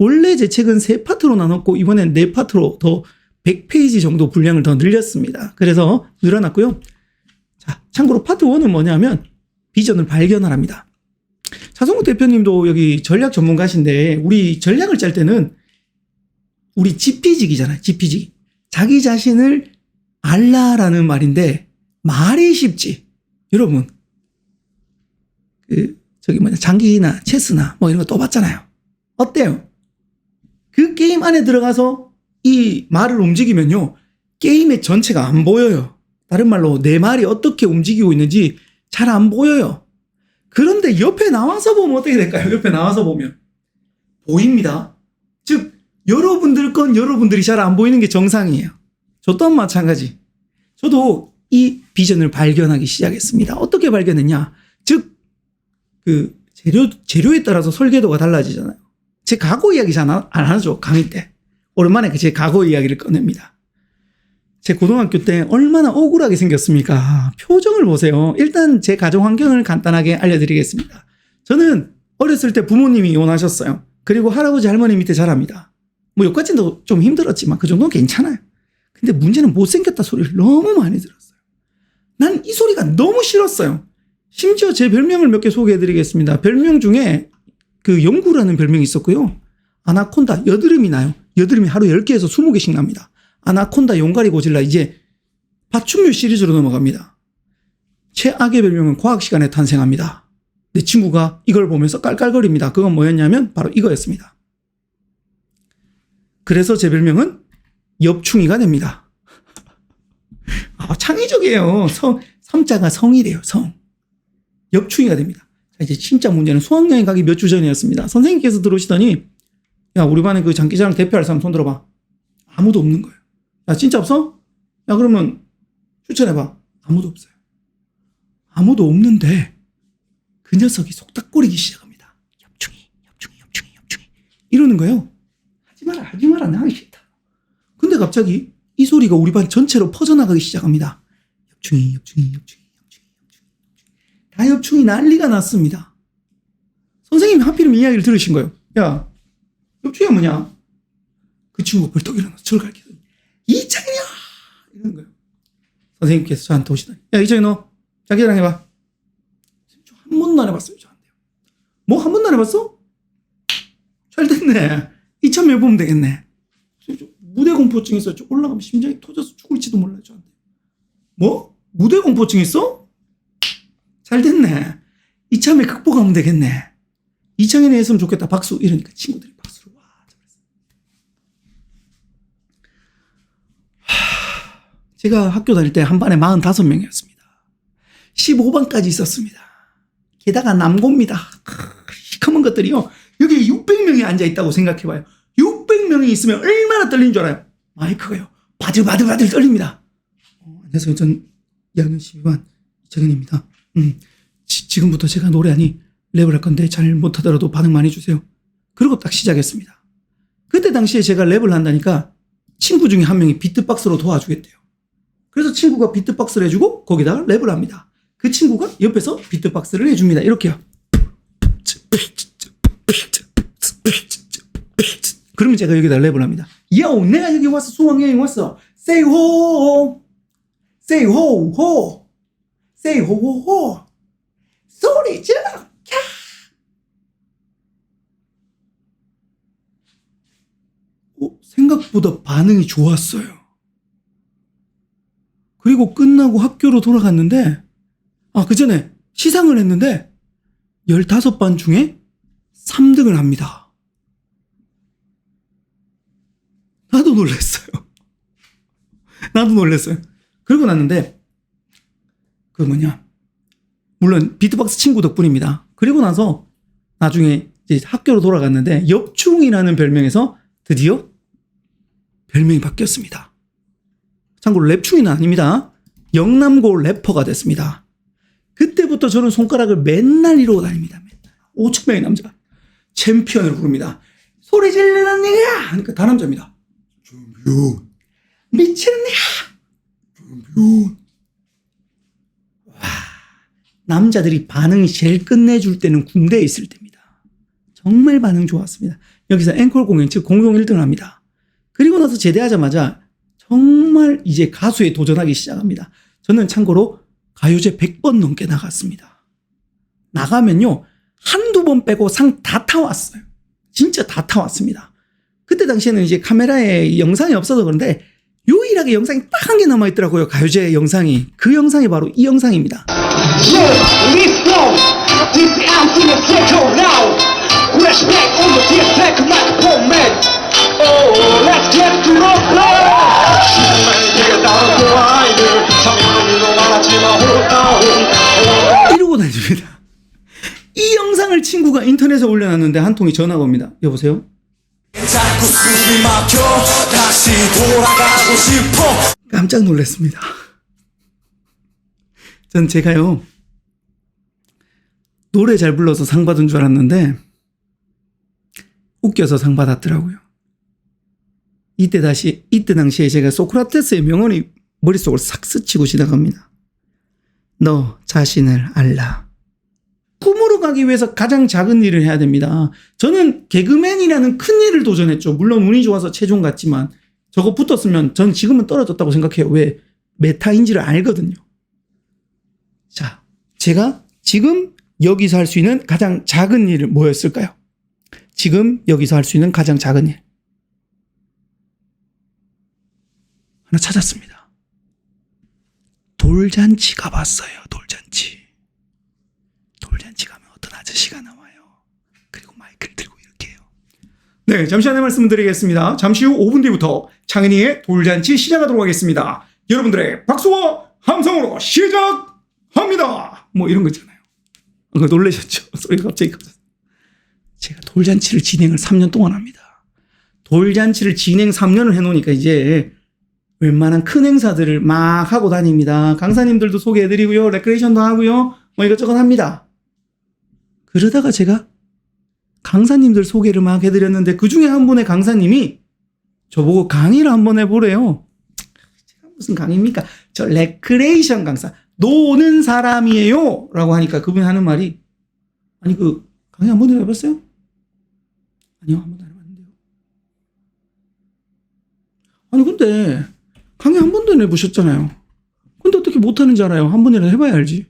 원래 제 책은 3파트로 나눴고 이번엔 4파트로 더 100페이지 정도 분량을 더 늘렸습니다. 그래서 늘어났고요. 자, 참고로 파트 1은 뭐냐면 비전을 발견하랍니다. 차성국 대표님도 여기 전략 전문가신데 우리 전략을 짤 때는 우리 지피지기잖아요. 지피지기. 자기 자신을 알라라는 말인데 말이 쉽지. 여러분 장기나 체스나 뭐 이런 거 또 봤잖아요. 어때요? 그 게임 안에 들어가서 이 말을 움직이면요. 게임의 전체가 안 보여요. 다른 말로 내 말이 어떻게 움직이고 있는지 잘 안 보여요. 그런데 옆에 나와서 보면 어떻게 될까요? 옆에 나와서 보면 보입니다. 즉 여러분들 건 여러분들이 잘 안 보이는 게 정상이에요. 저 또한 마찬가지. 저도 이 비전을 발견하기 시작했습니다. 어떻게 발견했냐? 즉 그 재료에 따라서 설계도가 달라지잖아요. 제 과거 이야기 잘 안 하죠. 강의 때. 오랜만에 제 과거 이야기를 꺼냅니다. 제 고등학교 때 얼마나 억울하게 생겼습니까? 표정을 보세요. 일단 제 가정 환경을 간단하게 알려드리겠습니다. 저는 어렸을 때 부모님이 이혼하셨어요. 그리고 할아버지 할머니 밑에 자랍니다. 뭐 여기까지는 좀 힘들었지만 그 정도는 괜찮아요. 근데 문제는 못생겼다 소리를 너무 많이 들었어요. 난 이 소리가 너무 싫었어요. 심지어 제 별명을 몇 개 소개해드리겠습니다. 별명 중에 그 영구라는 별명이 있었고요. 아나콘다, 여드름이 나요. 여드름이 하루 10개에서 20개씩 납니다. 아나콘다, 용가리, 고질라, 이제 파충류 시리즈로 넘어갑니다. 최악의 별명은 과학 시간에 탄생합니다. 내 친구가 이걸 보면서 깔깔거립니다. 그건 뭐였냐면 바로 이거였습니다. 그래서 제 별명은 엽충이가 됩니다. 창의적이에요. 성자가 성이래요. 성. 엽충이가 됩니다. 자, 이제 진짜 문제는 수학여행 가기 몇 주 전이었습니다. 선생님께서 들어오시더니 야, 우리 반에 그 장기자랑 대표할 사람 손 들어봐. 아무도 없는 거예요. 야, 진짜 없어? 야, 그러면 추천해봐. 아무도 없어요. 아무도 없는데 그 녀석이 속닥거리기 시작합니다. 엽충이 이러는 거예요. 하지 마라. 나 하기 싫다. 근데 갑자기 이 소리가 우리 반 전체로 퍼져나가기 시작합니다. 엽충이. 다 엽충이 난리가 났습니다. 선생님이 하필이면 이야기를 들으신 거예요. 야, 엽충이가 뭐냐? 그 친구가 벌떡 일어나서 저를 가리키더니 이창이야! 이러는 거예요. 선생님께서 저한테 오시더니 야, 이창이 너 자기랑 해봐. 저 한 번도 안 해봤어요. 저한테요. 뭐 한 번도 안 해봤어? 잘 됐네. 이참에 해보면 되겠네. 무대 공포증 있어요. 올라가면 심장이 터져서 죽을지도 몰라요. 저한테. 뭐? 무대 공포증 있어? 잘 됐네. 이참에 극복하면 되겠네. 이창현이 했으면 좋겠다. 박수. 이러니까 친구들이 박수를 와. 제가 학교 다닐 때 한 반에 45명이었습니다. 15반까지 있었습니다. 게다가 남고입니다. 시커먼 것들이요. 여기 600명이 앉아있다고 생각해봐요. 600명이 있으면 얼마나 떨리는 줄 알아요? 마이크가요. 바들바들 떨립니다. 안녕하세요. 전 2학년 12반 이창현입니다. 지금부터 제가 노래하니 랩을 할 건데 잘 못하더라도 반응 많이 주세요. 그리고 딱 시작했습니다. 그때 당시에 제가 랩을 한다니까 친구 중에 한 명이 비트박스로 도와주겠대요. 그래서 친구가 비트박스를 해주고 거기다가 랩을 합니다. 그 친구가 옆에서 비트박스를 해줍니다. 이렇게요. 그러면 제가 여기다 랩을 합니다. 요, 내가 여기 왔어. 수학여행 왔어. Say ho, say ho, ho, say ho, ho, ho. 소리 질러! 캬! 생각보다 반응이 좋았어요. 그리고 끝나고 학교로 돌아갔는데 그 전에 시상을 했는데 15반 중에 3등을 합니다. 나도 놀랐어요. 그러고 났는데 물론 비트박스 친구 덕분입니다. 그리고 나서 나중에 이제 학교로 돌아갔는데 엽충이라는 별명에서 드디어 별명이 바뀌었습니다. 참고로 랩충이는 아닙니다. 영남고 래퍼가 됐습니다. 그때부터 저는 손가락을 맨날 이러고 다닙니다. 5,000명의 남자가 챔피언을 부릅니다. 소리 지르는 네가 하니까 다 남자입니다. 챔피언 미치는 네가 챔피언. 남자들이 반응이 제일 끝내줄 때는 군대에 있을 때입니다. 정말 반응 좋았습니다. 여기서 앵콜 공연, 즉 공동 1등을 합니다. 그리고 나서 제대하자마자 정말 이제 가수에 도전하기 시작합니다. 저는 참고로 가요제 100번 넘게 나갔습니다. 나가면요, 한두 번 빼고 상 다 타왔어요. 진짜 다 타왔습니다. 그때 당시에는 이제 카메라에 영상이 없어서 그런데 유일하게 영상이 딱 한 개 남아있더라고요. 가요제 영상이. 그 영상이 바로 이 영상입니다. 이러고 다닙니다. 이 영상을 친구가 인터넷에 올려놨는데 한 통이 전화가 옵니다. 여보세요? 자꾸 숨이 막혀 다시 돌아가고 싶어. 깜짝 놀랐습니다. 전 제가요, 노래 잘 불러서 상 받은 줄 알았는데 웃겨서 상 받았더라고요. 이때 당시에 제가 소크라테스의 명언이 머릿속을 싹 스치고 지나갑니다. 너 자신을 알라. 꿈으로 가기 위해서 가장 작은 일을 해야 됩니다. 저는 개그맨이라는 큰 일을 도전했죠. 물론 운이 좋아서 최종 갔지만 저거 붙었으면 전 지금은 떨어졌다고 생각해요. 왜? 메타인지를 알거든요. 자, 제가 지금 여기서 할 수 있는 가장 작은 일은 뭐였을까요? 지금 여기서 할 수 있는 가장 작은 일. 하나 찾았습니다. 돌잔치 가봤어요. 돌잔치. 돌잔치 가면 어떤 아저씨가 나와요. 그리고 마이크를 들고 이렇게 해요. 네, 잠시 안내 말씀을 드리겠습니다. 잠시 후 5분 뒤부터 창은이의 돌잔치 시작하도록 하겠습니다. 여러분들의 박수와 함성으로 시작합니다. 뭐 이런 거 있잖아요. 그거 놀라셨죠? 소리가 갑자기 커졌어요. 제가 돌잔치를 진행을 3년 동안 합니다. 돌잔치를 진행 3년을 해놓으니까 이제 웬만한 큰 행사들을 막 하고 다닙니다. 강사님들도 소개해드리고요. 레크레이션도 하고요. 뭐 이것저것 합니다. 그러다가 제가 강사님들 소개를 막 해드렸는데 그중에 한 분의 강사님이 저보고 강의를 한번 해보래요. 제가 무슨 강의입니까? 저 레크레이션 강사. 노는 사람이에요. 라고 하니까 그분이 하는 말이, 아니 그 강의 한 번도 해봤어요? 아니요, 한 번도 안 해봤는데요. 아니 근데 강의 한 번도 안 해보셨잖아요. 근데 어떻게 못하는지 알아요? 한 번이라도 해봐야 알지.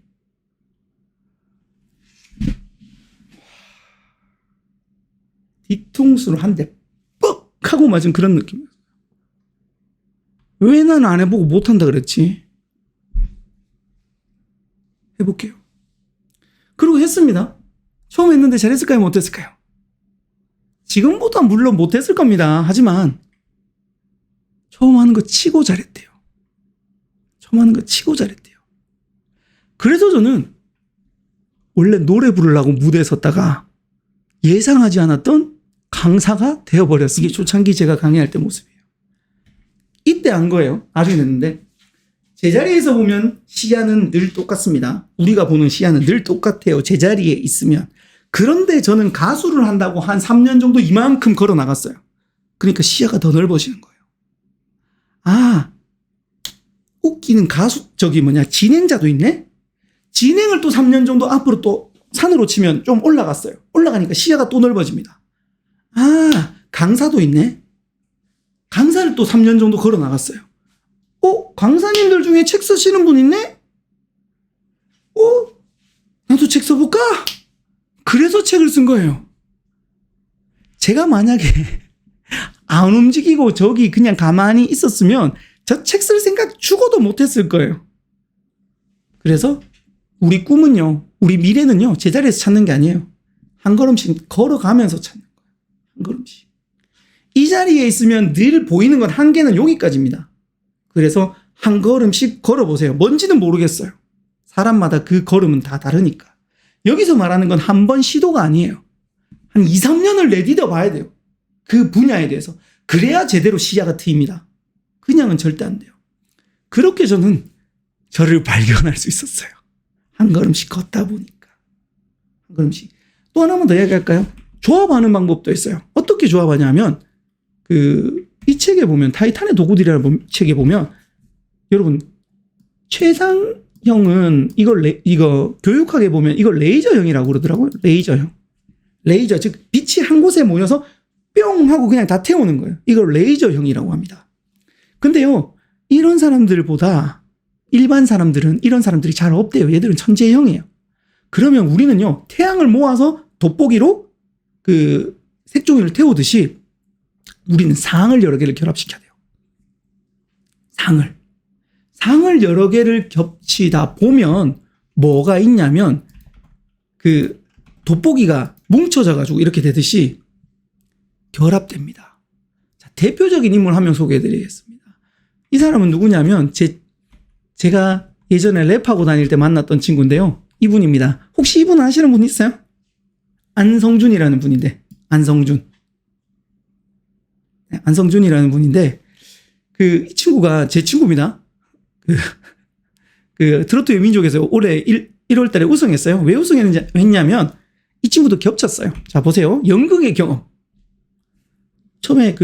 뒤통수로 한 대 뻑 하고 맞은 그런 느낌이었어요. 왜 난 안 해보고 못한다 그랬지? 해볼게요. 그리고 했습니다. 처음 했는데 잘했을까요? 못했을까요? 지금보다 물론 못했을 겁니다. 하지만 처음 하는 거 치고 잘했대요. 처음 하는 거 치고 잘했대요. 그래서 저는 원래 노래 부르려고 무대에 섰다가 예상하지 않았던 강사가 되어버렸어요. 이게 초창기 제가 강의할 때 모습이에요. 이때 안 거예요. 나중에 됐는데 제자리에서 보면 시야는 늘 똑같습니다. 우리가 보는 시야는 늘 똑같아요. 제자리에 있으면. 그런데 저는 가수를 한다고 한 3년 정도 이만큼 걸어 나갔어요. 그러니까 시야가 더 넓어지는 거예요. 아, 웃기는 진행자도 있네? 진행을 또 3년 정도 앞으로 또 산으로 치면 좀 올라갔어요. 올라가니까 시야가 또 넓어집니다. 아, 강사도 있네? 강사를 또 3년 정도 걸어 나갔어요. 강사님들 중에 책 쓰시는 분 있네? 나도 책 써볼까? 그래서 책을 쓴 거예요. 제가 만약에 안 움직이고 저기 그냥 가만히 있었으면 저 책 쓸 생각 죽어도 못했을 거예요. 그래서 우리 꿈은요, 우리 미래는요, 제자리에서 찾는 게 아니에요. 한 걸음씩 걸어가면서 찾는 거예요. 한 걸음씩. 이 자리에 있으면 늘 보이는 건 한계는 여기까지입니다. 그래서 한 걸음씩 걸어보세요. 뭔지는 모르겠어요. 사람마다 그 걸음은 다 다르니까. 여기서 말하는 건 한 번 시도가 아니에요. 한 2, 3년을 내디뎌 봐야 돼요. 그 분야에 대해서. 그래야 제대로 시야가 트입니다. 그냥은 절대 안 돼요. 그렇게 저는 저를 발견할 수 있었어요. 한 걸음씩 걷다 보니까. 한 걸음씩. 또 하나만 더 이야기할까요? 조합하는 방법도 있어요. 어떻게 조합하냐면 이 책에 보면 타이탄의 도구들이라는 책에 보면 여러분 최상형은 이거 교육학에 보면 이걸 레이저형이라고 그러더라고요. 레이저, 즉 빛이 한 곳에 모여서 뿅 하고 그냥 다 태우는 거예요. 이걸 레이저형이라고 합니다. 근데요, 이런 사람들보다 일반 사람들은 이런 사람들이 잘 없대요. 얘들은 천재형이에요. 그러면 우리는요, 태양을 모아서 돋보기로 그 색종이를 태우듯이 우리는 상을 여러 개를 결합시켜야 돼요. 상을 여러 개를 겹치다 보면 뭐가 있냐면 그 돋보기가 뭉쳐져 가지고 이렇게 되듯이 결합됩니다. 자, 대표적인 인물 한 명 소개해 드리겠습니다. 이 사람은 누구냐면 제가 예전에 랩하고 다닐 때 만났던 친구인데요. 이분입니다. 혹시 이분 아시는 분 있어요? 안성준이라는 분인데, 안성준이라는 분인데, 이 친구가 제 친구입니다. 트로트의 민족에서 올해 1월 달에 우승했어요. 왜 우승했냐면, 이 친구도 겹쳤어요. 자, 보세요. 연극의 경험. 처음에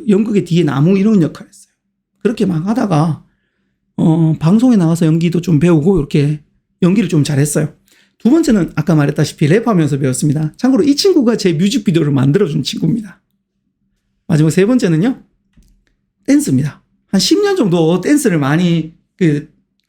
연극의 뒤에 나무 이런 역할을 했어요. 그렇게 막 하다가, 방송에 나가서 연기도 좀 배우고, 이렇게 연기를 좀 잘했어요. 두 번째는 아까 말했다시피 랩하면서 배웠습니다. 참고로 이 친구가 제 뮤직비디오를 만들어준 친구입니다. 마지막 세 번째는요, 댄스입니다. 한 10년 정도 댄스를 많이,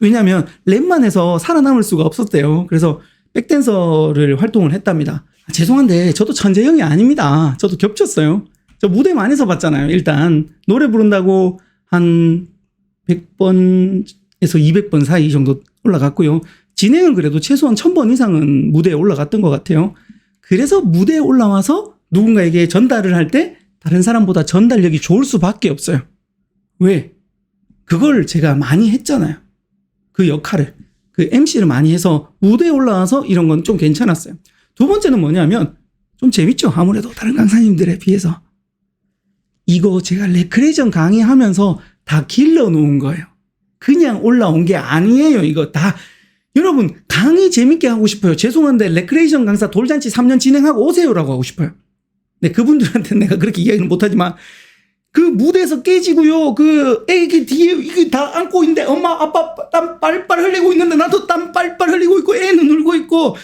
왜냐면 랩만 해서 살아남을 수가 없었대요. 그래서 백댄서를 활동을 했답니다. 죄송한데 저도 천재형이 아닙니다. 저도 겹쳤어요. 저 무대 많이 서봤잖아요. 일단 노래 부른다고 한 100번에서 200번 사이 정도 올라갔고요. 진행은 그래도 최소한 1000번 이상은 무대에 올라갔던 것 같아요. 그래서 무대에 올라와서 누군가에게 전달을 할 때 다른 사람보다 전달력이 좋을 수밖에 없어요. 왜? 그걸 제가 많이 했잖아요. 그 역할을. MC를 많이 해서 무대에 올라와서 이런 건 좀 괜찮았어요. 두 번째는 뭐냐면 좀 재밌죠. 아무래도 다른 강사님들에 비해서. 이거 제가 레크레이션 강의하면서 다 길러 놓은 거예요. 그냥 올라온 게 아니에요. 이거 다. 여러분, 강의 재밌게 하고 싶어요. 죄송한데 레크레이션 강사 돌잔치 3년 진행하고 오세요라고 하고 싶어요. 네, 그분들한테 내가 그렇게 이야기는 못하지만 그 무대에서 깨지고요. 애기 뒤에 이게 다 안고 있는데 엄마 아빠 땀 빨빨 흘리고 있는데 나도 땀 빨빨 흘리고 있고 애는 울고 있고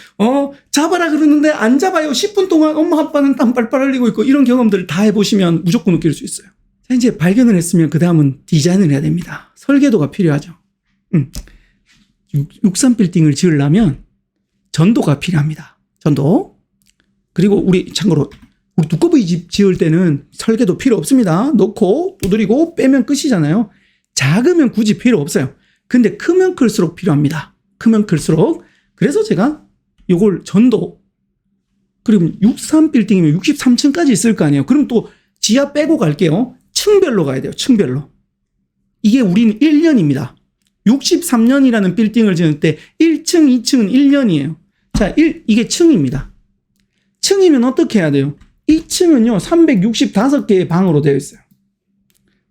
잡아라 그러는데 안 잡아요. 10분 동안 엄마 아빠는 땀 빨빨 흘리고 있고 이런 경험들을 다 해보시면 무조건 느낄 수 있어요. 자, 이제 발견을 했으면 그 다음은 디자인을 해야 됩니다. 설계도가 필요하죠. 63빌딩을 지으려면 전도가 필요합니다. 전도. 그리고 참고로 우리 두꺼비 집 지을 때는 설계도 필요 없습니다. 넣고 두드리고 빼면 끝이잖아요. 작으면 굳이 필요 없어요. 근데 크면 클수록 필요합니다. 크면 클수록. 그래서 제가 요걸 전도. 그리고 63빌딩이면 63층까지 있을 거 아니에요. 그럼 또 지하 빼고 갈게요. 층별로 가야 돼요. 층별로. 이게 우리는 1년입니다. 63년이라는 빌딩을 지을 때 1층, 2층은 1년이에요. 자, 이게 층입니다. 층이면 어떻게 해야 돼요? 2층은요, 365개의 방으로 되어 있어요.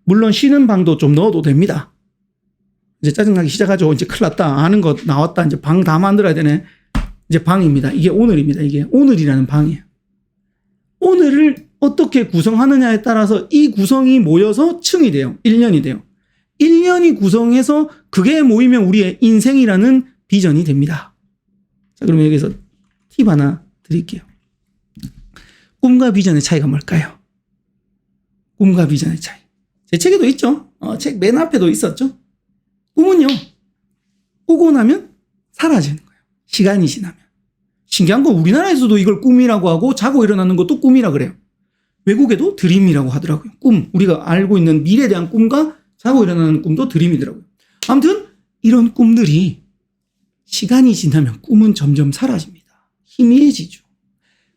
물론 쉬는 방도 좀 넣어도 됩니다. 이제 짜증나기 시작하죠. 이제 큰일 났다. 아는 거 나왔다. 이제 방 다 만들어야 되네. 이제 방입니다. 이게 오늘입니다. 이게 오늘이라는 방이에요. 오늘을 어떻게 구성하느냐에 따라서 이 구성이 모여서 층이 돼요. 1년이 돼요. 1년이 구성해서 그게 모이면 우리의 인생이라는 비전이 됩니다. 자, 그러면 여기서 팁 하나 드릴게요. 꿈과 비전의 차이가 뭘까요? 꿈과 비전의 차이. 제 책에도 있죠. 책 맨 앞에도 있었죠. 꿈은요, 꾸고 나면 사라지는 거예요. 시간이 지나면. 신기한 건 우리나라에서도 이걸 꿈이라고 하고 자고 일어나는 것도 꿈이라 그래요. 외국에도 드림이라고 하더라고요. 꿈. 우리가 알고 있는 미래에 대한 꿈과 자고 일어나는 꿈도 드림이더라고요. 아무튼 이런 꿈들이 시간이 지나면 꿈은 점점 사라집니다. 희미해지죠.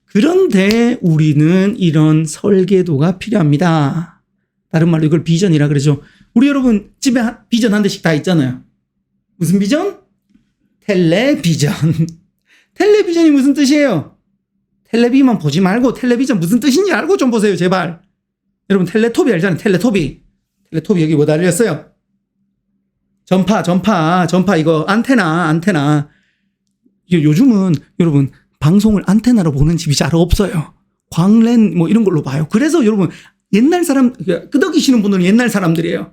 그런데 우리는 이런 설계도가 필요합니다. 다른 말로 이걸 비전이라 그러죠. 우리 여러분 집에 비전 한 대씩 다 있잖아요. 무슨 비전? 텔레비전. 텔레비전이 무슨 뜻이에요? 텔레비만 보지 말고 텔레비전 무슨 뜻인지 알고 좀 보세요, 제발. 여러분 텔레토비 알잖아요. 텔레토비 여기 뭐 달렸어요? 전파 이거 안테나. 요즘은 여러분 방송을 안테나로 보는 집이 잘 없어요. 광랜 뭐 이런 걸로 봐요. 그래서 여러분 옛날 사람 끄덕이시는 분들은 옛날 사람들이에요.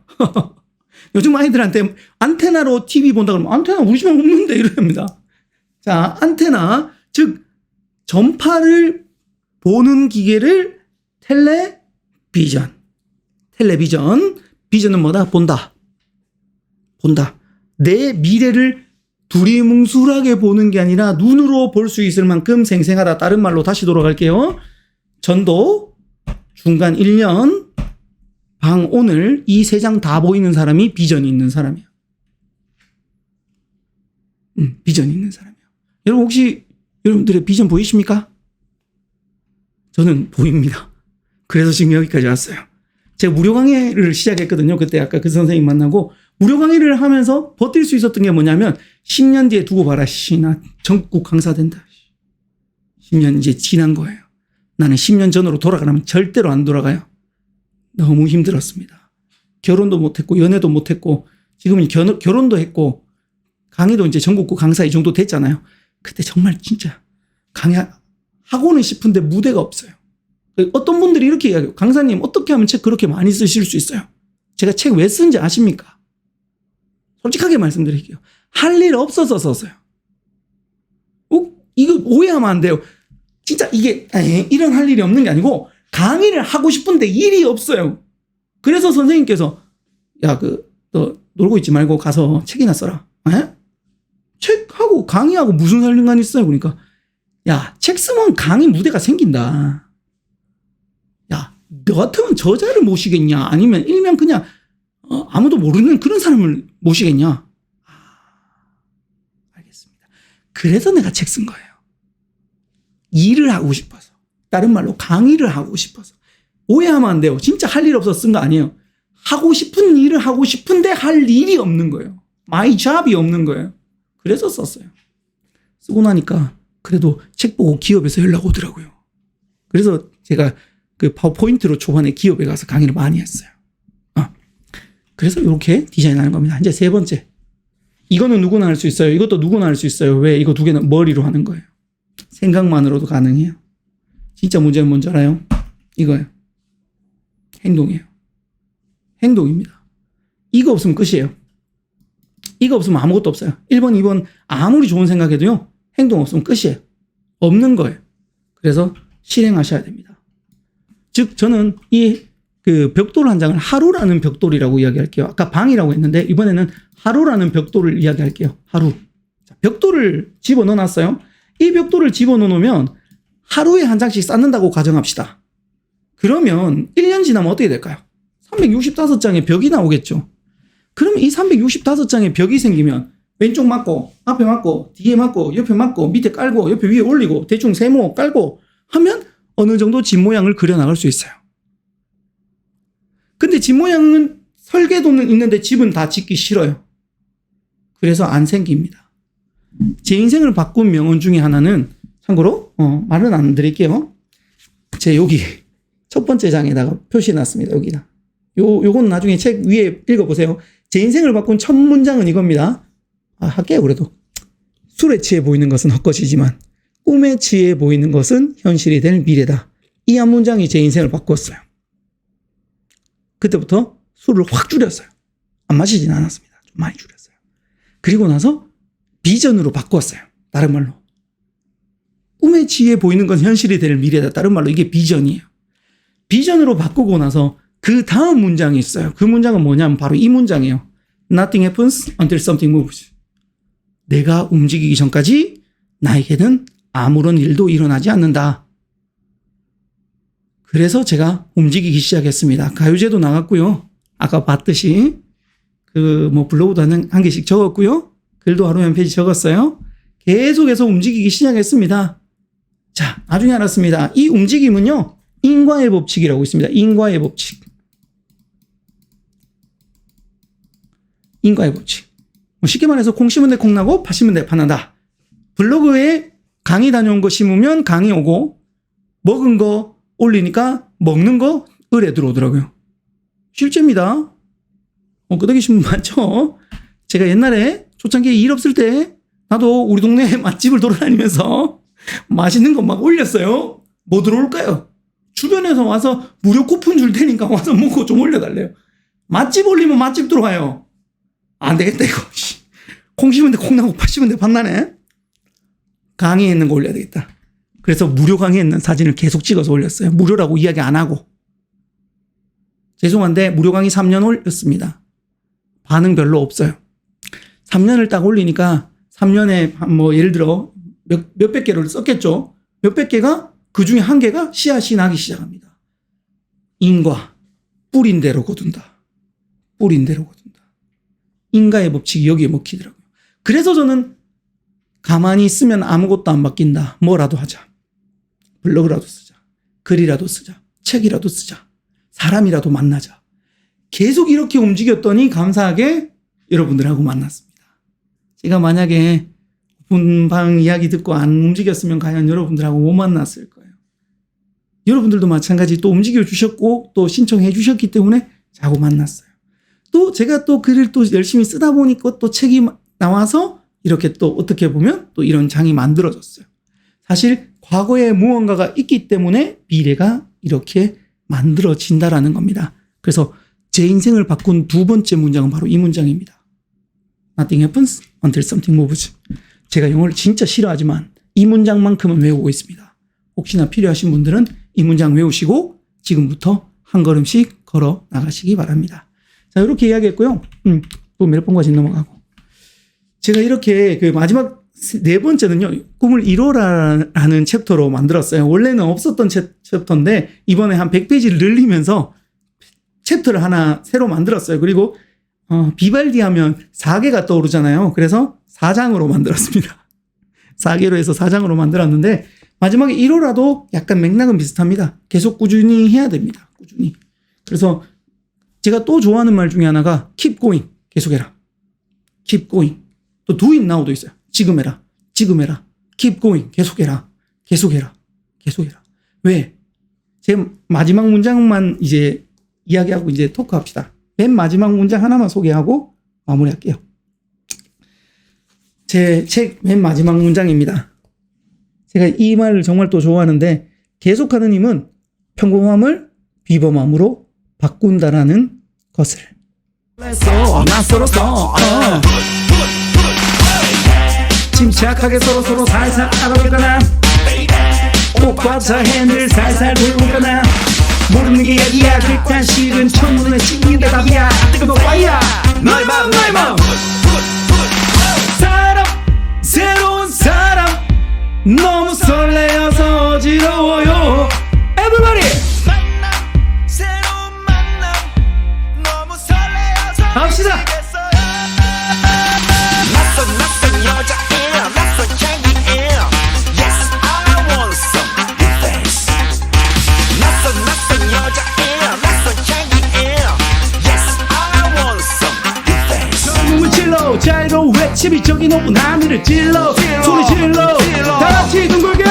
요즘 아이들한테 안테나로 TV 본다 그러면 안테나 우리 집에 없는데 이럽니다. 자, 안테나 즉 전파를 보는 기계를 비전. 텔레비전. 비전은 뭐다? 본다. 본다. 내 미래를 두리뭉술하게 보는 게 아니라 눈으로 볼 수 있을 만큼 생생하다. 다른 말로 다시 돌아갈게요. 전도, 중간 1년, 방 오늘 이 세 장 다 보이는 사람이 비전이 있는 사람이야. 비전이 있는 사람이야. 여러분 혹시 여러분들의 비전 보이십니까? 저는 보입니다. 그래서 지금 여기까지 왔어요. 제가 무료 강의를 시작했거든요. 그때 아까 그 선생님 만나고 무료 강의를 하면서 버틸 수 있었던 게 뭐냐면 10년 뒤에 두고 봐라. 나 전국 강사 된다. 10년 이제 지난 거예요. 나는 10년 전으로 돌아가려면 절대로 안 돌아가요. 너무 힘들었습니다. 결혼도 못했고 연애도 못했고 지금은 결혼도 했고 강의도 이제 전국구 강사 이 정도 됐잖아요. 그때 정말 진짜 강의하고는 싶은데 무대가 없어요. 어떤 분들이 이렇게 이야기해요. 강사님 어떻게 하면 책 그렇게 많이 쓰실 수 있어요? 제가 책 왜 쓴지 아십니까? 솔직하게 말씀드릴게요. 할 일 없어서 썼어요. 이거 오해하면 안 돼요. 진짜 이게 이런 할 일이 없는 게 아니고 강의를 하고 싶은데 일이 없어요. 그래서 선생님께서 야, 너 놀고 있지 말고 가서 책이나 써라. 책하고 강의하고 무슨 상관이 있어요? 그러니까 야, 책 쓰면 강의 무대가 생긴다. 야, 너 같으면 저자를 모시겠냐? 아니면 일명 그냥 아무도 모르는 그런 사람을 모시겠냐? 알겠습니다. 그래서 내가 책 쓴 거예요. 일을 하고 싶어서. 다른 말로 강의를 하고 싶어서. 오해하면 안 돼요. 진짜 할 일 없어서 쓴 거 아니에요. 하고 싶은 일을 하고 싶은데 할 일이 없는 거예요. 마이 잡이 없는 거예요. 그래서 썼어요. 쓰고 나니까 그래도 책 보고 기업에서 연락 오더라고요. 그래서 제가 그 파워포인트로 초반에 기업에 가서 강의를 많이 했어요. 그래서 이렇게 디자인하는 겁니다. 이제 세 번째. 이거는 누구나 할 수 있어요. 이것도 누구나 할 수 있어요. 왜? 이거 두 개는 머리로 하는 거예요. 생각만으로도 가능해요. 진짜 문제는 뭔지 알아요? 이거예요. 행동이에요. 행동입니다. 이거 없으면 끝이에요. 이거 없으면 아무것도 없어요. 1번, 2번 아무리 좋은 생각해도요. 행동 없으면 끝이에요. 없는 거예요. 그래서 실행하셔야 됩니다. 즉 저는 이 벽돌 한 장을 하루라는 벽돌이라고 이야기할게요. 아까 방이라고 했는데 이번에는 하루라는 벽돌을 이야기할게요. 하루. 자, 벽돌을 집어넣어 놨어요. 이 벽돌을 집어넣어 놓으면 하루에 한 장씩 쌓는다고 가정합시다. 그러면 1년 지나면 어떻게 될까요? 365장의 벽이 나오겠죠. 그러면 이 365장의 벽이 생기면 왼쪽 맞고 앞에 맞고 뒤에 맞고 옆에 맞고 밑에 깔고 옆에 위에 올리고 대충 세모 깔고 하면 어느 정도 집 모양을 그려나갈 수 있어요. 근데 집 모양은 설계도는 있는데 집은 다 짓기 싫어요. 그래서 안 생깁니다. 제 인생을 바꾼 명언 중에 하나는 참고로 말은 안 드릴게요. 제 여기 첫 번째 장에다가 표시해 놨습니다. 여기다. 요건 나중에 책 위에 읽어보세요. 제 인생을 바꾼 첫 문장은 이겁니다. 할게요. 그래도 술에 취해 보이는 것은 헛것이지만 꿈에 취해 보이는 것은 현실이 될 미래다. 이 한 문장이 제 인생을 바꿨어요. 그때부터 술을 확 줄였어요. 안 마시진 않았습니다. 좀 많이 줄였어요. 그리고 나서 비전으로 바꿨어요. 다른 말로. 꿈에 취해 보이는 건 현실이 될 미래다. 다른 말로 이게 비전이에요. 비전으로 바꾸고 나서 그 다음 문장이 있어요. 그 문장은 뭐냐면 바로 이 문장이에요. Nothing happens until something moves. 내가 움직이기 전까지 나에게는 아무런 일도 일어나지 않는다. 그래서 제가 움직이기 시작했습니다. 가요제도 나갔고요. 아까 봤듯이 블로그도 한 개씩 적었고요. 글도 하루에 한 페이지 적었어요. 계속해서 움직이기 시작했습니다. 자, 나중에 알았습니다. 이 움직임은요. 인과의 법칙이라고 있습니다. 인과의 법칙. 인과의 법칙. 쉽게 말해서 콩 심은 데 콩 나고 팥 심은 데 팥 난다. 블로그에 강의 다녀온 거 심으면 강의 오고 먹은 거 올리니까 먹는 거 을에 들어오더라고요. 실제입니다. 끄덕이 신문 맞죠? 제가 옛날에 초창기에 일 없을 때 나도 우리 동네 맛집을 돌아다니면서 맛있는 거 막 올렸어요. 뭐 들어올까요? 주변에서 와서 무료 쿠폰 줄 테니까 와서 먹고 좀 올려달래요. 맛집 올리면 맛집 들어가요. 안 되겠다 이거. 콩 심은데 콩 나고 팥 심은데 팥 나네. 강의에 있는 거 올려야 되겠다. 그래서 무료 강의에 있는 사진을 계속 찍어서 올렸어요. 무료라고 이야기 안 하고. 죄송한데 무료 강의 3년 올렸습니다. 반응 별로 없어요. 3년을 딱 올리니까 3년에 뭐 예를 들어 몇백 개를 썼겠죠. 몇백 개가 그 중에 한 개가 씨앗이 나기 시작합니다. 인과 뿌린 대로 거둔다. 뿌린 대로 거둔다. 인과의 법칙이 여기에 먹히더라고요. 그래서 저는 가만히 있으면 아무것도 안 바뀐다. 뭐라도 하자. 블로그라도 쓰자. 글이라도 쓰자. 책이라도 쓰자. 사람이라도 만나자. 계속 이렇게 움직였더니 감사하게 여러분들하고 만났습니다. 제가 만약에 본방 이야기 듣고 안 움직였으면 과연 여러분들하고 못 만났을 거예요. 여러분들도 마찬가지 또 움직여 주셨고 또 신청해 주셨기 때문에 자고 만났어요. 또 제가 또 글을 또 열심히 쓰다 보니까 또 책이 나와서 이렇게 또 어떻게 보면 또 이런 장이 만들어졌어요. 사실 과거에 무언가가 있기 때문에 미래가 이렇게 만들어진다라는 겁니다. 그래서 제 인생을 바꾼 두 번째 문장은 바로 이 문장입니다. Nothing happens until something moves. 제가 영어를 진짜 싫어하지만 이 문장만큼은 외우고 있습니다. 혹시나 필요하신 분들은 이 문장 외우시고 지금부터 한 걸음씩 걸어 나가시기 바랍니다. 자, 이렇게 이야기했고요. 또 몇 번까지 넘어가고. 제가 이렇게 그 마지막 네 번째는요, 꿈을 이뤄라라는 챕터로 만들었어요. 원래는 없었던 챕터인데 이번에 한 100페이지를 늘리면서 챕터를 하나 새로 만들었어요. 그리고 비발디 하면 4개가 떠오르잖아요. 그래서 4장으로 만들었습니다. 4개로 해서 4장으로 만들었는데 마지막에 1호라도 약간 맥락은 비슷합니다. 계속 꾸준히 해야 됩니다. 꾸준히. 그래서 제가 또 좋아하는 말 중에 하나가 keep going. 계속해라. keep going. 또 do it now도 있어요. 지금 해라. 지금 해라. keep going. 계속해라. 계속해라. 계속해라. 왜? 제 마지막 문장만 이제 이야기하고 이제 토크합시다. 맨 마지막 문장 하나만 소개하고 마무리할게요. 제 책 맨 마지막 문장입니다. 제가 이 말을 정말 또 좋아하는데 계속하는 힘은 평범함을 비범함으로 바꾼다라는 것을. 침착하게 서로 살살 알아볼까나. 오빠 저 핸들 살살 돌볼까나. 모르는 게 약이야. 객관식은 첫눈에 찍힌다 답이야. 뜨거워 와야 너의 마음 너의 마음. 사람 새로운 사람 너무 설레어서 어지러워요. Everybody 만남 새로운 만남 너무 설레어서 갑시다. 낯선 여자애 낯선 향기애 Yes I want some defense 낯선 여자애 낯선 향기애 Yes I want some defense 몸을 찔러 자유로 외침이 저기 높은 하늘을 찔러 소리 질러 다 같이 둥글게